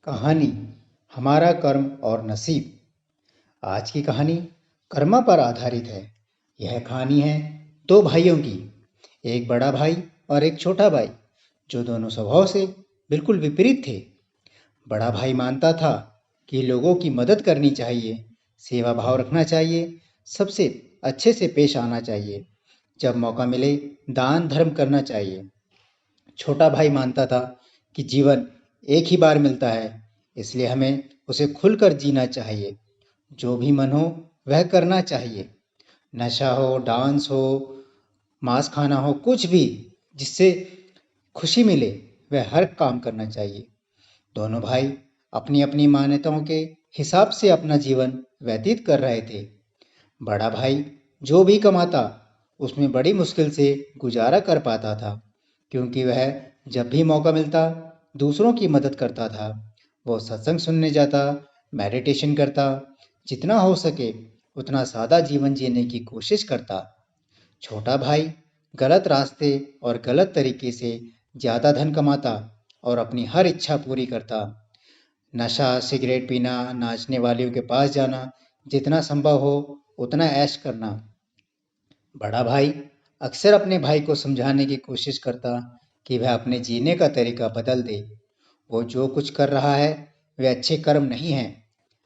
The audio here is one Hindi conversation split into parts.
कहानी हमारा कर्म और नसीब। आज की कहानी कर्मा पर आधारित है। यह कहानी है दो भाइयों की, एक बड़ा भाई और एक छोटा भाई, जो दोनों स्वभाव से बिल्कुल विपरीत थे। बड़ा भाई मानता था कि लोगों की मदद करनी चाहिए, सेवा भाव रखना चाहिए, सबसे अच्छे से पेश आना चाहिए, जब मौका मिले दान धर्म करना चाहिए। छोटा भाई मानता था कि जीवन एक ही बार मिलता है, इसलिए हमें उसे खुलकर जीना चाहिए। जो भी मन हो वह करना चाहिए। नशा हो, डांस हो, मांस खाना हो, कुछ भी जिससे खुशी मिले वह हर काम करना चाहिए। दोनों भाई अपनी अपनी मान्यताओं के हिसाब से अपना जीवन व्यतीत कर रहे थे। बड़ा भाई जो भी कमाता उसमें बड़ी मुश्किल से गुजारा कर पाता था, क्योंकि वह जब भी मौका मिलता दूसरों की मदद करता था। वो सत्संग सुनने जाता, मेडिटेशन करता, जितना हो सके उतना सादा जीवन जीने की कोशिश करता। छोटा भाई गलत रास्ते और गलत तरीके से ज़्यादा धन कमाता और अपनी हर इच्छा पूरी करता। नशा, सिगरेट पीना, नाचने वालियों के पास जाना, जितना संभव हो उतना ऐश करना। बड़ा भाई अक्सर अपने भाई को समझाने की कोशिश करता कि वह अपने जीने का तरीका बदल दे। वो जो कुछ कर रहा है वे अच्छे कर्म नहीं हैं।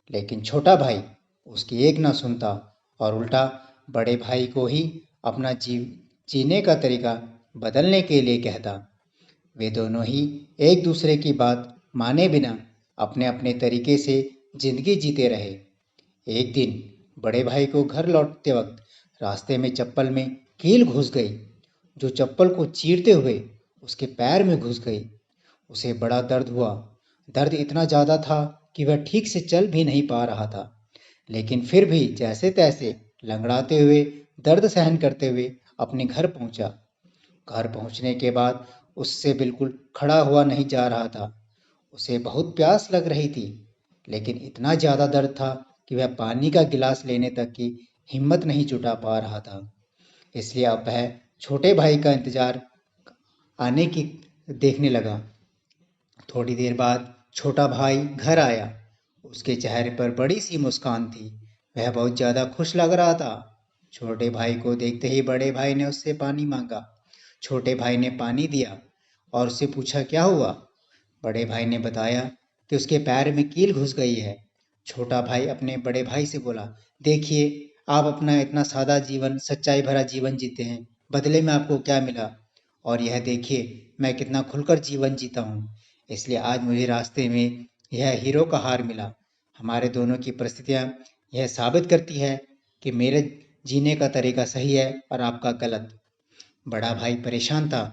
लेकिन छोटा भाई उसकी एक ना सुनता और उल्टा बड़े भाई को ही अपना जीने का तरीका बदलने के लिए कहता। वे दोनों ही एक दूसरे की बात माने बिना अपने अपने तरीके से जिंदगी जीते रहे। एक दिन बड़े भाई को घर लौटते वक्त रास्ते में चप्पल में कील घुस गई, जो चप्पल को चीरते हुए उसके पैर में घुस गई। उसे बड़ा दर्द हुआ। दर्द इतना ज़्यादा था कि वह ठीक से चल भी नहीं पा रहा था, लेकिन फिर भी जैसे तैसे लंगड़ाते हुए, दर्द सहन करते हुए अपने घर पहुंचा। घर पहुंचने के बाद उससे बिल्कुल खड़ा हुआ नहीं जा रहा था। उसे बहुत प्यास लग रही थी, लेकिन इतना ज़्यादा दर्द था कि वह पानी का गिलास लेने तक की हिम्मत नहीं जुटा पा रहा था। इसलिए अब वह छोटे भाई का इंतजार आने की देखने लगा। थोड़ी देर बाद छोटा भाई घर आया। उसके चेहरे पर बड़ी सी मुस्कान थी। वह बहुत ज़्यादा खुश लग रहा था। छोटे भाई को देखते ही बड़े भाई ने उससे पानी मांगा। छोटे भाई ने पानी दिया और उससे पूछा क्या हुआ। बड़े भाई ने बताया कि उसके पैर में कील घुस गई है। छोटा भाई अपने बड़े भाई से बोला, देखिए, आप अपना इतना सादा जीवन, सच्चाई भरा जीवन जीते हैं, बदले में आपको क्या मिला? और यह देखिए मैं कितना खुलकर जीवन जीता हूँ। इसलिए आज मुझे रास्ते में यह हीरो का हार मिला। हमारे दोनों की परिस्थितियाँ यह साबित करती है कि मेरे जीने का तरीका सही है और आपका गलत। बड़ा भाई परेशान था,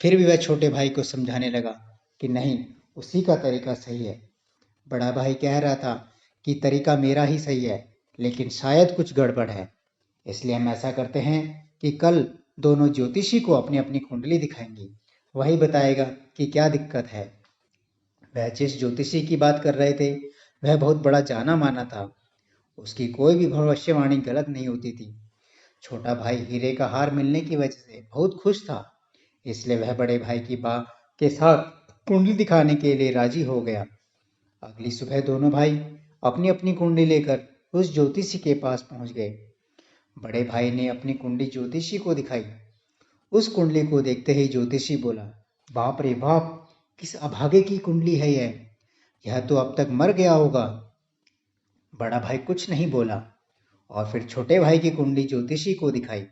फिर भी वह छोटे भाई को समझाने लगा कि नहीं, उसी का तरीका सही है। बड़ा भाई कह रहा था कि तरीका मेरा ही सही है, लेकिन शायद कुछ गड़बड़ है। इसलिए हम ऐसा करते हैं कि कल दोनों ज्योतिषी को अपनी अपनी कुंडली दिखाएंगे। वही बताएगा कि क्या दिक्कत है। वह जिस ज्योतिषी की बात कर रहे थे वह बहुत बड़ा जाना माना था। उसकी कोई भी भविष्यवाणी गलत नहीं होती थी। छोटा भाई हीरे का हार मिलने की वजह से बहुत खुश था, इसलिए वह बड़े भाई की बात के साथ कुंडली दिखाने के लिए राजी हो गया। अगली सुबह दोनों भाई अपनी अपनी कुंडली लेकर उस ज्योतिषी के पास पहुंच गए। बड़े भाई ने अपनी कुंडली ज्योतिषी को दिखाई। उस कुंडली को देखते ही ज्योतिषी बोला, बाप रे बाप, किस अभागे की कुंडली है यह तो अब तक मर गया होगा। बड़ा भाई कुछ नहीं बोला और फिर छोटे भाई की कुंडली ज्योतिषी को दिखाई।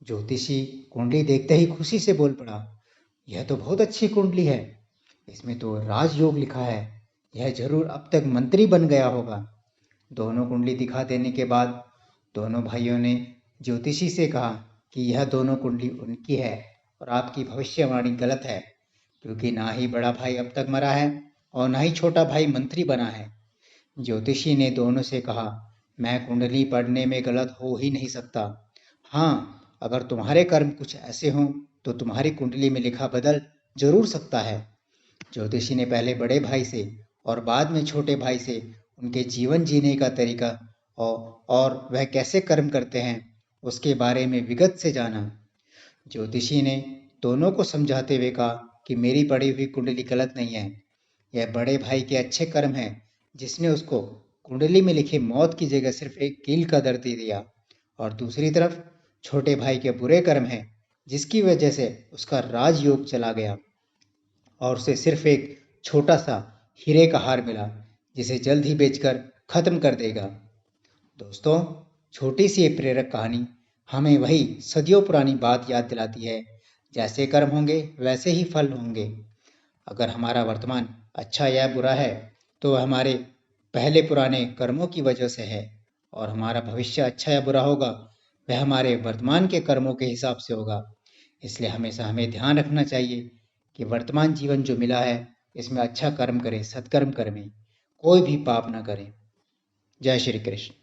ज्योतिषी कुंडली देखते ही खुशी से बोल पड़ा, यह तो बहुत अच्छी कुंडली है, इसमें तो राजयोग लिखा है, यह जरूर अब तक मंत्री बन गया होगा। दोनों कुंडली दिखा देने के बाद दोनों भाइयों ने ज्योतिषी से कहा कि यह दोनों कुंडली उनकी है और आपकी भविष्यवाणी गलत है, क्योंकि ना ही बड़ा भाई अब तक मरा है और ना ही छोटा भाई मंत्री बना है। ज्योतिषी ने दोनों से कहा, मैं कुंडली पढ़ने में गलत हो ही नहीं सकता। हाँ, अगर तुम्हारे कर्म कुछ ऐसे हों तो तुम्हारी कुंडली में लिखा बदल जरूर सकता है। ज्योतिषी ने पहले बड़े भाई से और बाद में छोटे भाई से उनके जीवन जीने का तरीका और वह कैसे कर्म करते हैं उसके बारे में विगत से जाना। ज्योतिषी ने दोनों को समझाते हुए कहा कि मेरी पढ़ी हुई कुंडली गलत नहीं है। यह बड़े भाई के अच्छे कर्म हैं जिसने उसको कुंडली में लिखे मौत की जगह सिर्फ एक कील का दर्द दे दिया, और दूसरी तरफ छोटे भाई के बुरे कर्म हैं जिसकी वजह से उसका राजयोग चला गया और उसे सिर्फ एक छोटा सा हीरे का हार मिला जिसे जल्द ही बेचकर खत्म कर देगा। दोस्तों, छोटी सी ये प्रेरक कहानी हमें वही सदियों पुरानी बात याद दिलाती है, जैसे कर्म होंगे वैसे ही फल होंगे। अगर हमारा वर्तमान अच्छा या बुरा है तो वह हमारे पहले पुराने कर्मों की वजह से है, और हमारा भविष्य अच्छा या बुरा होगा वह हमारे वर्तमान के कर्मों के हिसाब से होगा। इसलिए हमेशा हमें ध्यान रखना चाहिए कि वर्तमान जीवन जो मिला है इसमें अच्छा कर्म करें, सत्कर्म करें, कोई भी पाप ना करें। जय श्री कृष्ण।